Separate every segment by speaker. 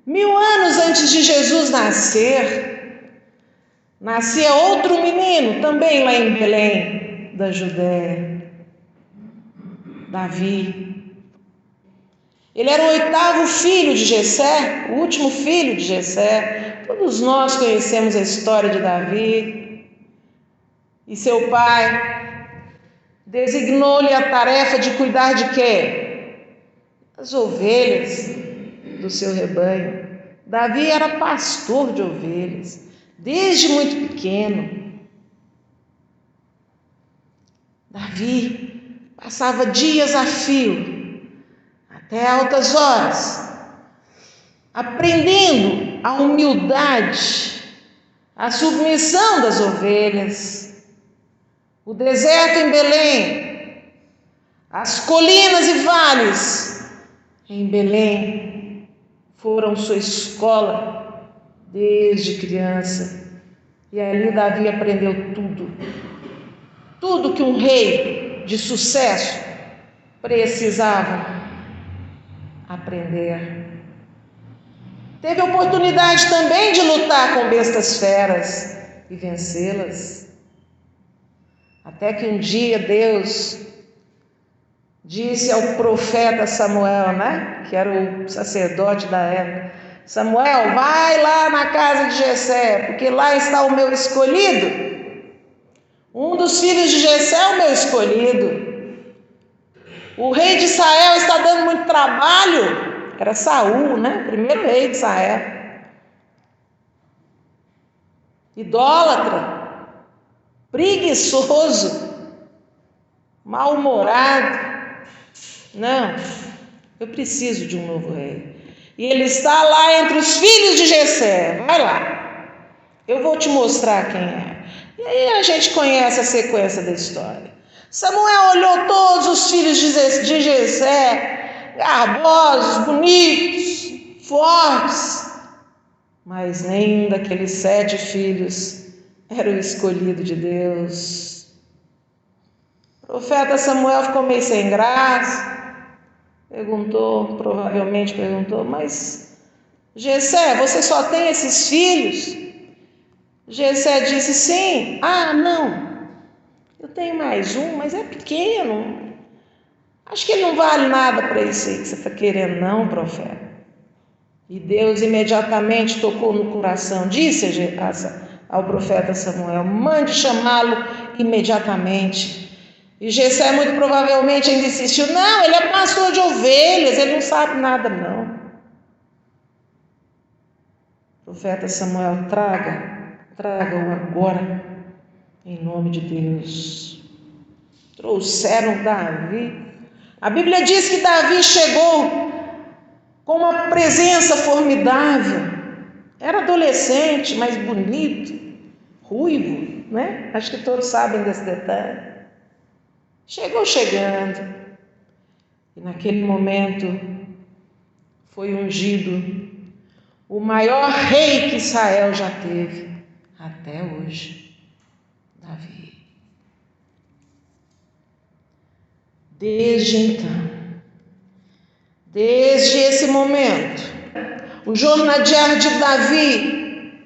Speaker 1: 1000 anos antes de Jesus nascer, nascia outro menino, também lá em Belém, da Judéia, Davi. Ele era o 8º filho de Jessé, o último filho de Jessé. Todos nós conhecemos a história de Davi. E seu pai designou-lhe a tarefa de cuidar de quê? As ovelhas do seu rebanho. Davi era pastor de ovelhas, desde muito pequeno. Davi passava dias a fio, até altas horas, aprendendo a humildade, a submissão das ovelhas. O deserto em Belém, as colinas e vales em Belém foram sua escola desde criança. E ali Davi aprendeu tudo que um rei de sucesso precisava aprender. Teve a oportunidade também de lutar com bestas feras e vencê-las. Até que um dia Deus disse ao profeta Samuel, que era o sacerdote da época: Samuel, vai lá na casa de Jessé, porque lá está o meu escolhido. Um dos filhos de Jessé é o meu escolhido. O rei de Israel está dando muito trabalho. Era Saul, primeiro rei de Israel. Idólatra, preguiçoso, mal-humorado. Não, eu preciso de um novo rei. E ele está lá entre os filhos de Jessé. Vai lá, eu vou te mostrar quem é. E aí a gente conhece a sequência da história. Samuel olhou todos os filhos de Jessé, garbosos, bonitos, fortes, mas nenhum daqueles 7 filhos era o escolhido de Deus. O profeta Samuel ficou meio sem graça, provavelmente perguntou: mas Jessé, você só tem esses filhos? Jessé disse: sim. Não, eu tenho mais um, mas é pequeno. Acho que ele não vale nada para isso aí que você está querendo, não, profeta. E Deus imediatamente tocou no coração, disse ao profeta Samuel: mande chamá-lo imediatamente. E Jessé muito provavelmente ainda insistiu: não, ele é pastor de ovelhas, ele não sabe nada não. Profeta Samuel, traga-o agora, em nome de Deus. Trouxeram Davi. A Bíblia diz que Davi chegou com uma presença formidável. Era adolescente, mas bonito, ruivo, Acho que todos sabem desse detalhe. Chegou chegando. E naquele momento foi ungido o maior rei que Israel já teve até hoje, Davi. Desde esse momento, o jornadear de Davi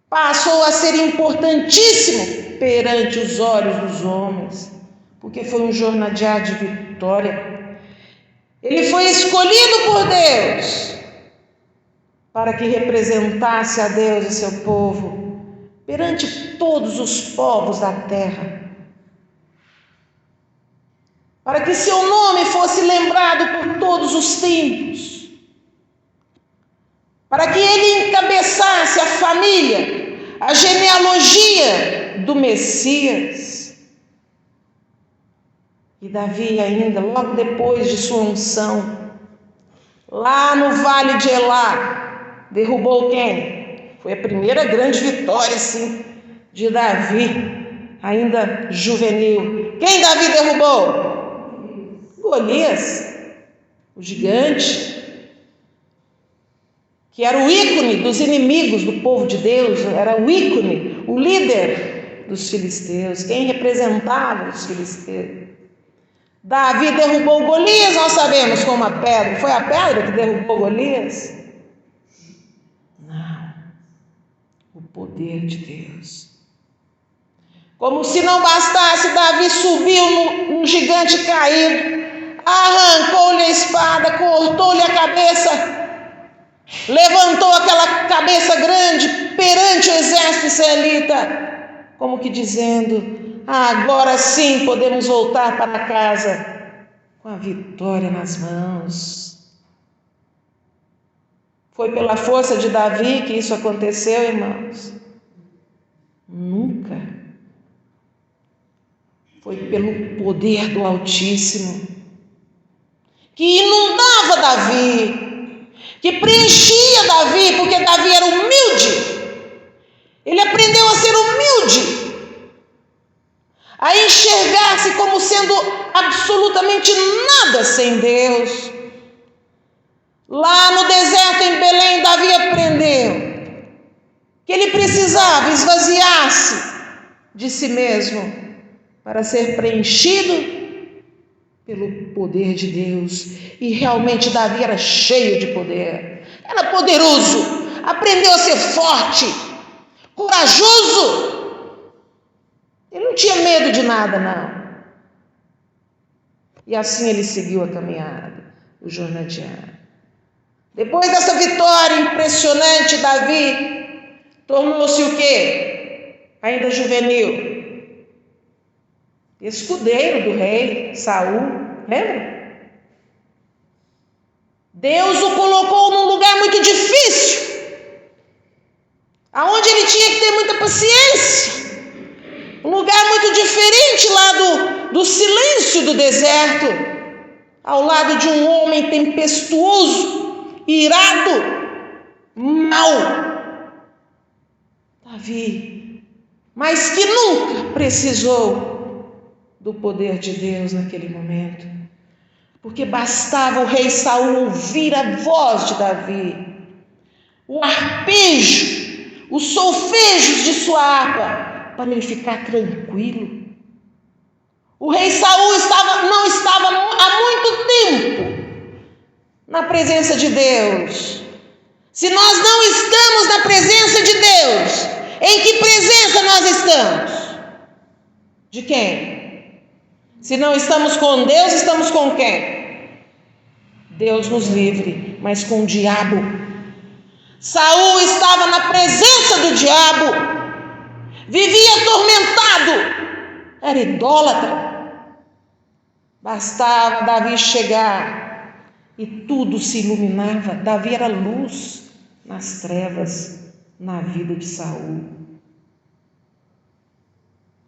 Speaker 1: passou a ser importantíssimo perante os olhos dos homens, porque foi um jornadear de vitória. Ele foi escolhido por Deus para que representasse a Deus e seu povo perante todos os povos da terra, para que seu nome fosse lembrado por todos os tempos, para que ele encabeçasse a família, a genealogia do Messias. E Davi ainda, logo depois de sua unção, lá no vale de Elá, derrubou quem? Foi a primeira grande vitória, sim, de Davi, ainda juvenil. Quem Davi derrubou? Golias, o gigante, que era o ícone dos inimigos do povo de Deus, era o ícone, o líder dos filisteus, quem representava os filisteus. Davi derrubou Golias, nós sabemos, com uma pedra. Foi a pedra que derrubou Golias? poder de Deus. Como se não bastasse, Davi subiu num gigante caído, arrancou-lhe a espada, cortou-lhe a cabeça, levantou aquela cabeça grande perante o exército israelita, como que dizendo: agora sim podemos voltar para casa com a vitória nas mãos. Foi pela força de Davi que isso aconteceu, irmãos? Nunca. Foi pelo poder do Altíssimo, que inundava Davi, que preenchia Davi, porque Davi era humilde. Ele aprendeu a ser humilde, a enxergar-se como sendo absolutamente nada sem Deus. Lá no deserto em Belém, Davi aprendeu que ele precisava esvaziar-se de si mesmo para ser preenchido pelo poder de Deus. E realmente Davi era cheio de poder, era poderoso, aprendeu a ser forte, corajoso. Ele não tinha medo de nada, não. E assim ele seguiu a caminhada, o jornadear. Depois dessa vitória impressionante, Davi tornou-se o quê? Ainda juvenil. Escudeiro do rei Saul, lembra? Deus o colocou num lugar muito difícil, aonde ele tinha que ter muita paciência, um lugar muito diferente lá do silêncio do deserto, ao lado de um homem tempestuoso, irado, mau. Davi, mas que nunca precisou do poder de Deus naquele momento, porque bastava o rei Saul ouvir a voz de Davi, o arpejo, os solfejos de sua harpa, para ele ficar tranquilo. O rei Saul não estava há muito tempo na presença de Deus. Se nós não estamos na presença de Deus, em que presença nós estamos? De quem? Se não estamos com Deus, estamos com quem? Deus nos livre, mas com o diabo. Saul estava na presença do diabo, vivia atormentado, era idólatra. Bastava Davi chegar e tudo se iluminava. Davi era luz nas trevas, na vida de Saul.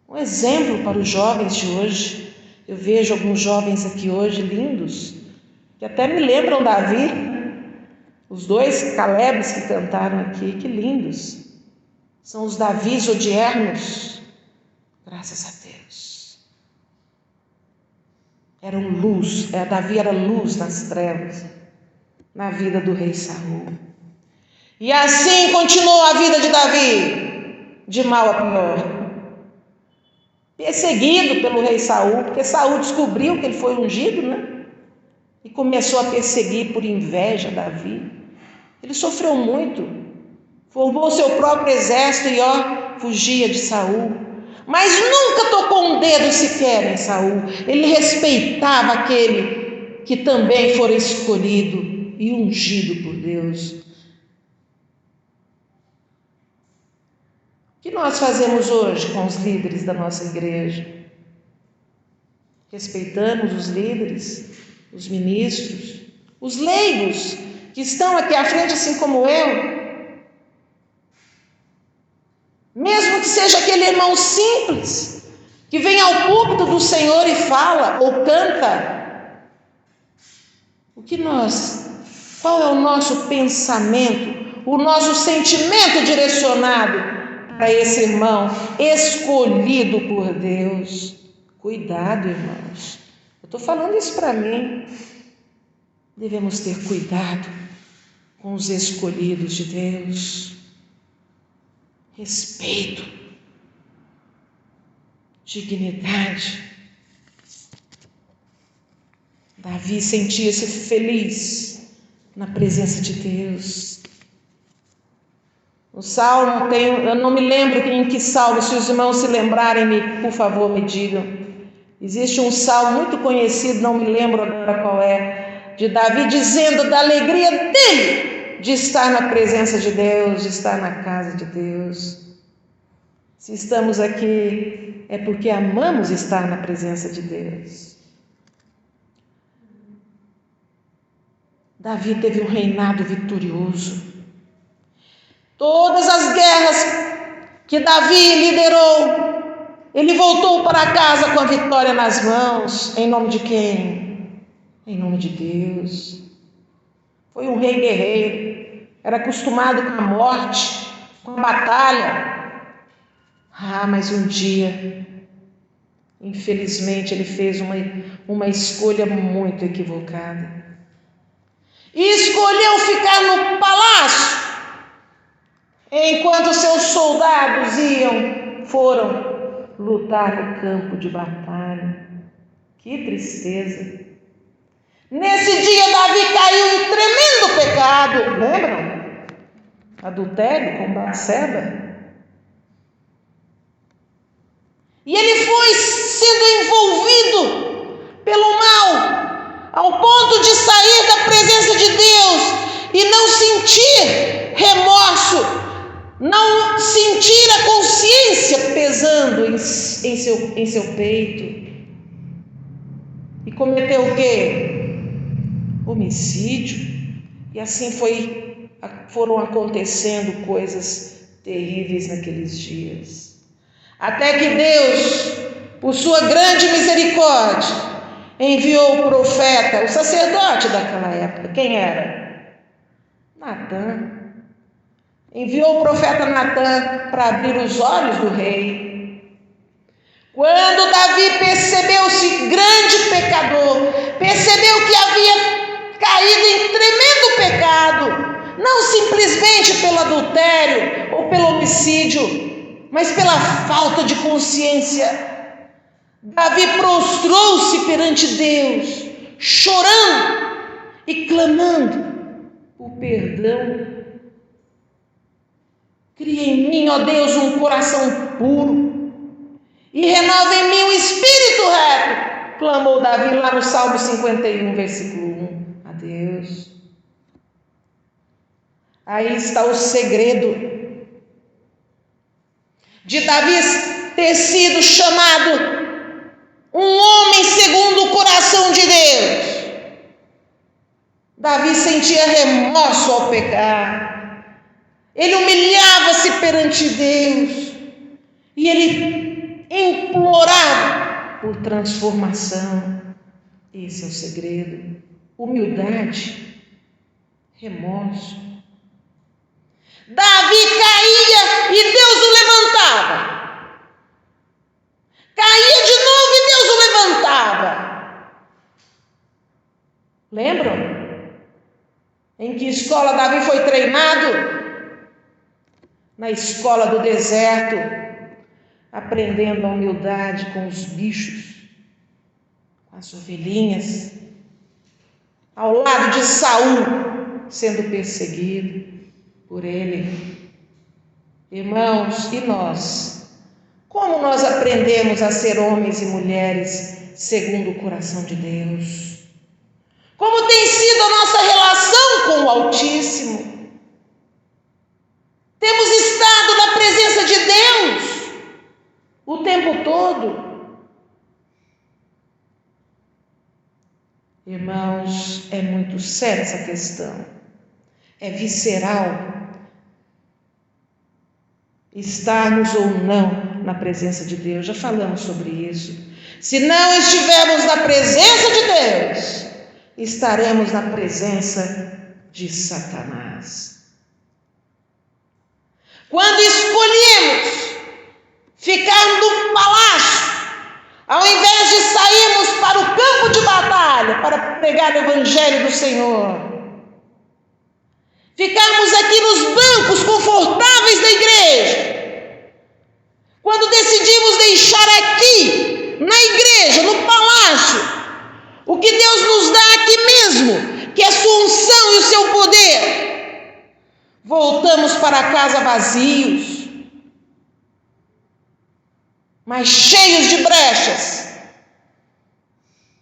Speaker 1: Um exemplo para os jovens de hoje. Eu vejo alguns jovens aqui hoje lindos, que até me lembram Davi, os dois Calebes que cantaram aqui, que lindos. São os Davis odiernos, graças a Deus. Eram luz, Davi era luz nas trevas, na vida do rei Saul. E assim continuou a vida de Davi, de mal a pior. Perseguido pelo rei Saul, porque Saul descobriu que ele foi ungido, né? E começou a perseguir por inveja Davi. Ele sofreu muito, formou seu próprio exército e fugia de Saul. Mas nunca tocou um dedo sequer em Saul. Ele respeitava aquele que também fora escolhido e ungido por Deus. O que nós fazemos hoje com os líderes da nossa igreja? Respeitamos os líderes, os ministros, os leigos que estão aqui à frente, assim como eu. Mesmo que seja aquele irmão simples, que vem ao púlpito do Senhor e fala ou canta. Qual é o nosso pensamento, o nosso sentimento direcionado para esse irmão escolhido por Deus? Cuidado, irmãos. Eu estou falando isso para mim. Devemos ter cuidado com os escolhidos de Deus. Respeito, dignidade. Davi sentia-se feliz na presença de Deus. O salmo eu não me lembro em que salmo, se os irmãos se lembrarem, por favor, me digam. Existe um salmo muito conhecido, não me lembro agora qual é, de Davi dizendo da alegria dele de estar na presença de Deus, de estar na casa de Deus. Se estamos aqui, é porque amamos estar na presença de Deus. Davi teve um reinado vitorioso. Todas as guerras que Davi liderou, ele voltou para casa com a vitória nas mãos. Em nome de quem? Em nome de Deus. Foi um rei guerreiro, era acostumado com a morte, com a batalha. Mas um dia, infelizmente, ele fez uma escolha muito equivocada. E escolheu ficar no palácio, enquanto seus soldados foram lutar no campo de batalha. Que tristeza! Nesse dia, Davi caiu em tremendo pecado. Lembram? Adultério com Batseba. E ele foi sendo envolvido pelo mal, ao ponto de sair da presença de Deus e não sentir remorso, não sentir a consciência pesando em seu peito. E cometeu o quê? Homicídio. E assim foram acontecendo coisas terríveis naqueles dias. Até que Deus, por sua grande misericórdia, enviou o profeta, o sacerdote daquela época. Quem era? Natã. Enviou o profeta Natã para abrir os olhos do rei. Quando Davi percebeu-se grande pecador, percebeu que havia caído em tremendo pecado, não simplesmente pelo adultério ou pelo homicídio, mas pela falta de consciência, Davi prostrou-se perante Deus, chorando e clamando por perdão. Cria em mim, ó Deus, um coração puro e renova em mim um espírito reto, clamou Davi lá no Salmo 51, versículo 1, a Deus. Aí está o segredo de Davi ter sido chamado um homem segundo o coração de Deus. Davi sentia remorso ao pecar. Ele humilhava-se perante Deus. E ele implorava por transformação. Esse é o segredo. Humildade, remorso. Davi caía e Deus o levantava. Caía de novo e Deus o levantava. Lembram? Em que escola Davi foi treinado? Na escola do deserto, aprendendo a humildade com os bichos, com as ovelhinhas, ao lado de Saul, sendo perseguido por ele. Irmãos, e nós? Como nós aprendemos a ser homens e mulheres segundo o coração de Deus? Como tem sido a nossa relação com o Altíssimo? Temos estado na presença de Deus o tempo todo? Irmãos, é muito séria essa questão. É visceral estarmos ou não na presença de Deus. Já falamos sobre isso. Se não estivermos na presença de Deus, estaremos na presença de Satanás. Quando escolhemos ficar no palácio, ao invés de sairmos para o campo de batalha para pregar o Evangelho do Senhor, ficarmos aqui nos bancos confortáveis da igreja, quando decidimos deixar aqui, na igreja, no palácio, o que Deus nos dá aqui mesmo, que é a sua unção e o seu poder, voltamos para casa vazios, mas cheios de brechas,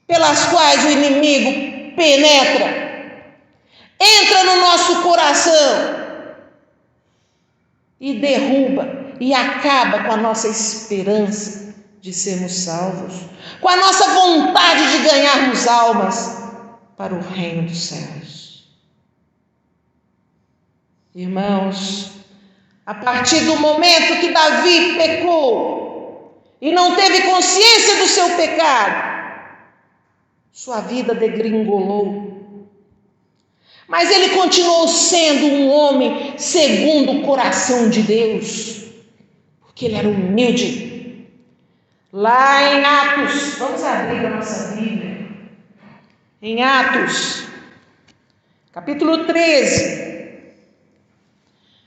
Speaker 1: pelas quais o inimigo penetra, entra no nosso coração e derruba e acaba com a nossa esperança de sermos salvos, com a nossa vontade de ganharmos almas para o reino dos céus. Irmãos, a partir do momento que Davi pecou e não teve consciência do seu pecado, sua vida degringolou. Mas ele continuou sendo um homem segundo o coração de Deus, porque ele era humilde. Lá em Atos, vamos abrir a nossa Bíblia, em Atos, capítulo 13,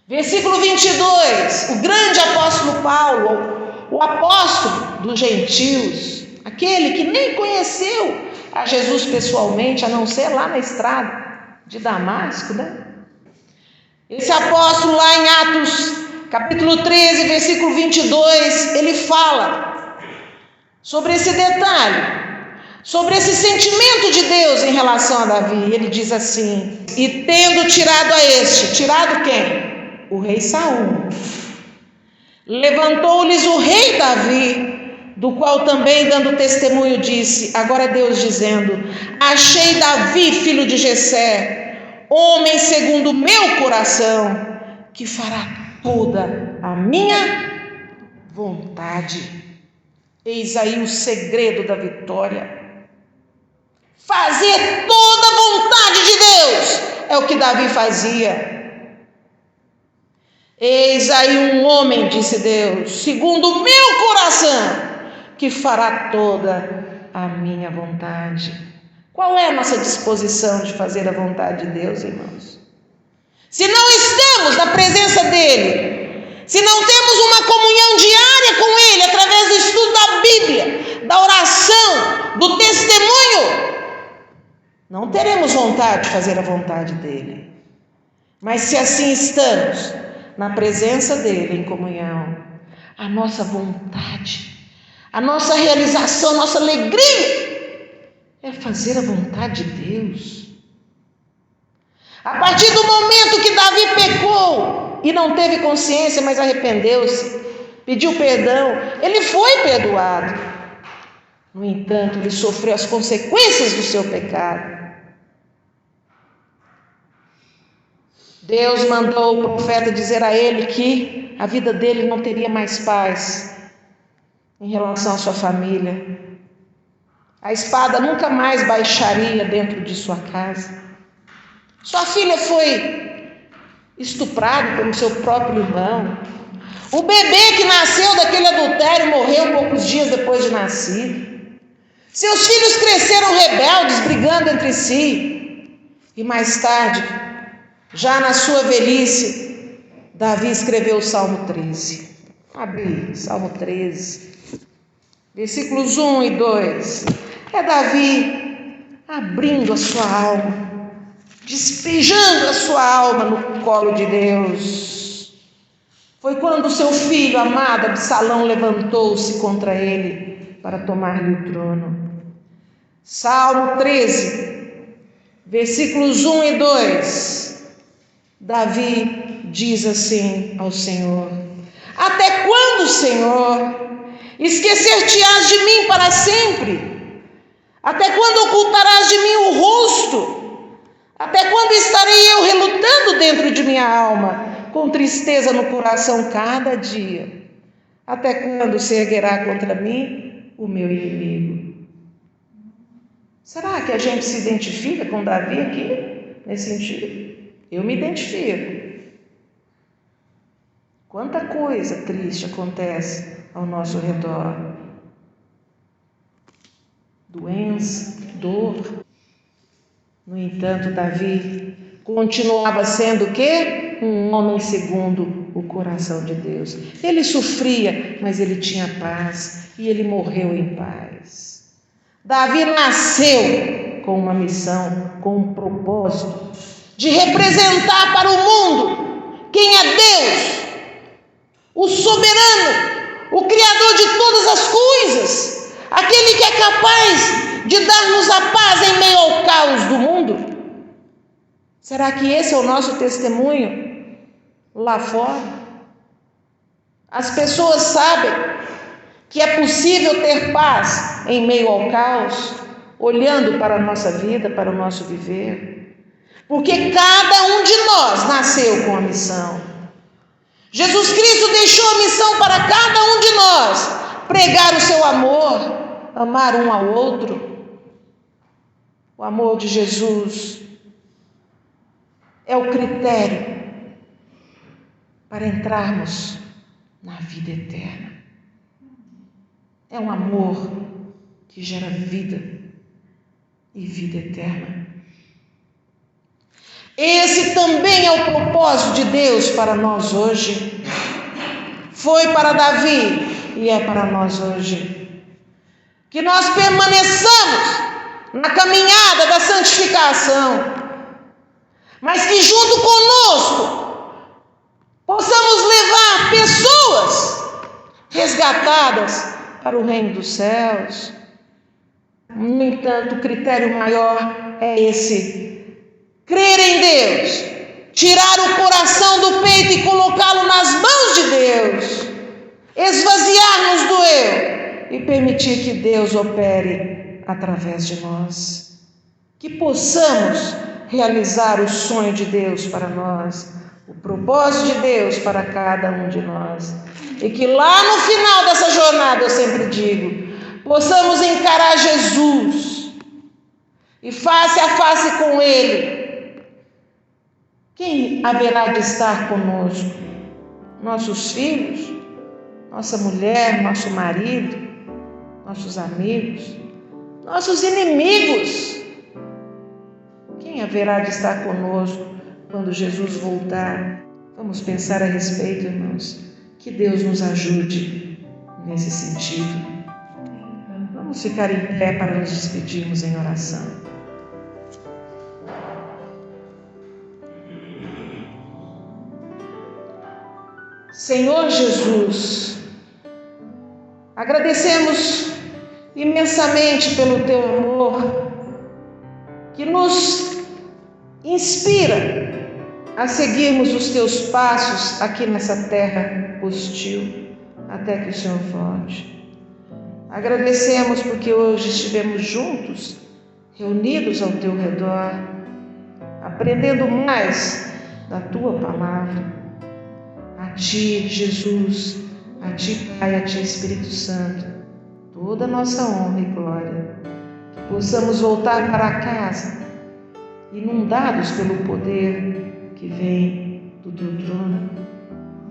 Speaker 1: versículo 22, o grande apóstolo Paulo, o apóstolo dos gentios, aquele que nem conheceu a Jesus pessoalmente, a não ser lá na estrada de Damasco, né? Esse apóstolo lá em Atos, capítulo 13, versículo 22, ele fala sobre esse detalhe, sobre esse sentimento de Deus em relação a Davi. Ele diz assim: e tendo tirado a este, tirado quem? O rei Saul, levantou-lhes o rei Davi, do qual também dando testemunho disse, agora é Deus dizendo, achei Davi, filho de Jessé, homem segundo o meu coração, que fará toda a minha vontade. Eis aí o segredo da vitória. Fazer toda a vontade de Deus é o que Davi fazia. Eis aí um homem, disse Deus, segundo o meu coração, que fará toda a minha vontade. Qual é a nossa disposição de fazer a vontade de Deus, irmãos? Se não estamos na presença dele, se não temos uma comunhão diária com ele, através do estudo da Bíblia, da oração, do testemunho, não teremos vontade de fazer a vontade dele. Mas se assim estamos na presença dele, em comunhão, a nossa vontade, a nossa realização, a nossa alegria é fazer a vontade de Deus. A partir do momento que Davi pecou e não teve consciência, mas arrependeu-se, pediu perdão, ele foi perdoado. No entanto, ele sofreu as consequências do seu pecado. Deus mandou o profeta dizer a ele que a vida dele não teria mais paz em relação à sua família. A espada nunca mais baixaria dentro de sua casa. Sua filha foi estuprada pelo seu próprio irmão. O bebê que nasceu daquele adultério morreu poucos dias depois de nascido. Seus filhos cresceram rebeldes, brigando entre si. E mais tarde, já na sua velhice, Davi escreveu o Salmo 13. Abre Salmo 13, versículos 1 e 2. É Davi abrindo a sua alma, despejando a sua alma no colo de Deus. Foi quando seu filho amado Absalão levantou-se contra ele para tomar-lhe o trono. Salmo 13, versículos 1 e 2. Davi diz assim ao Senhor: até quando, Senhor, esquecer-te-ás de mim para sempre? Até quando ocultarás de mim o rosto? Até quando estarei eu relutando dentro de minha alma, com tristeza no coração cada dia? Até quando se erguerá contra mim o meu inimigo? Será que a gente se identifica com Davi aqui, nesse sentido? Eu me identifico. Quanta coisa triste acontece ao nosso redor. Doença, dor. No entanto, Davi continuava sendo o quê? Um homem segundo o coração de Deus. Ele sofria, mas ele tinha paz e ele morreu em paz. Davi nasceu com uma missão, com um propósito de representar para o mundo quem é Deus, o soberano, o Criador de todas as coisas, aquele que é capaz de dar-nos a paz em meio ao caos do mundo. Será que esse é o nosso testemunho lá fora? As pessoas sabem que é possível ter paz em meio ao caos, olhando para a nossa vida, para o nosso viver, porque cada um de nós nasceu com a missão. Jesus Cristo deixou a missão para cada um de nós, pregar o seu amor, amar um ao outro. O amor de Jesus é o critério para entrarmos na vida eterna. É um amor que gera vida e vida eterna. Esse também é o propósito de Deus para nós hoje. Foi para Davi e é para nós hoje. Que nós permaneçamos na caminhada da santificação, mas que junto conosco possamos levar pessoas resgatadas para o reino dos céus. No entanto, o critério maior é esse: crer em Deus, tirar o coração do peito e colocá-lo nas mãos de Deus, esvaziar-nos do eu e permitir que Deus opere através de nós. Que possamos realizar o sonho de Deus para nós, o propósito de Deus para cada um de nós. E que lá no final dessa jornada, eu sempre digo, possamos encarar Jesus e face a face com Ele. Quem haverá de estar conosco? Nossos filhos, nossa mulher, nosso marido, nossos amigos, nossos inimigos. Quem haverá de estar conosco quando Jesus voltar? Vamos pensar a respeito, irmãos. Que Deus nos ajude nesse sentido. Vamos ficar em pé para nos despedirmos em oração. Senhor Jesus, agradecemos imensamente pelo Teu amor, que nos inspira a seguirmos os Teus passos aqui nessa terra hostil, até que o Senhor volte. Agradecemos porque hoje estivemos juntos, reunidos ao Teu redor, aprendendo mais da Tua palavra. A Ti, Jesus, a Ti, Pai, a Ti, Espírito Santo, toda a nossa honra e glória. Que possamos voltar para casa, inundados pelo poder que vem do Teu trono,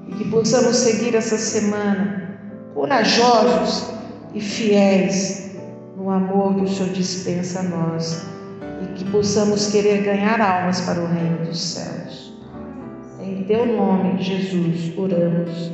Speaker 1: e que possamos seguir essa semana corajosos e fiéis no amor que o Senhor dispensa a nós, e que possamos querer ganhar almas para o reino dos céus. Em Teu nome, Jesus, oramos.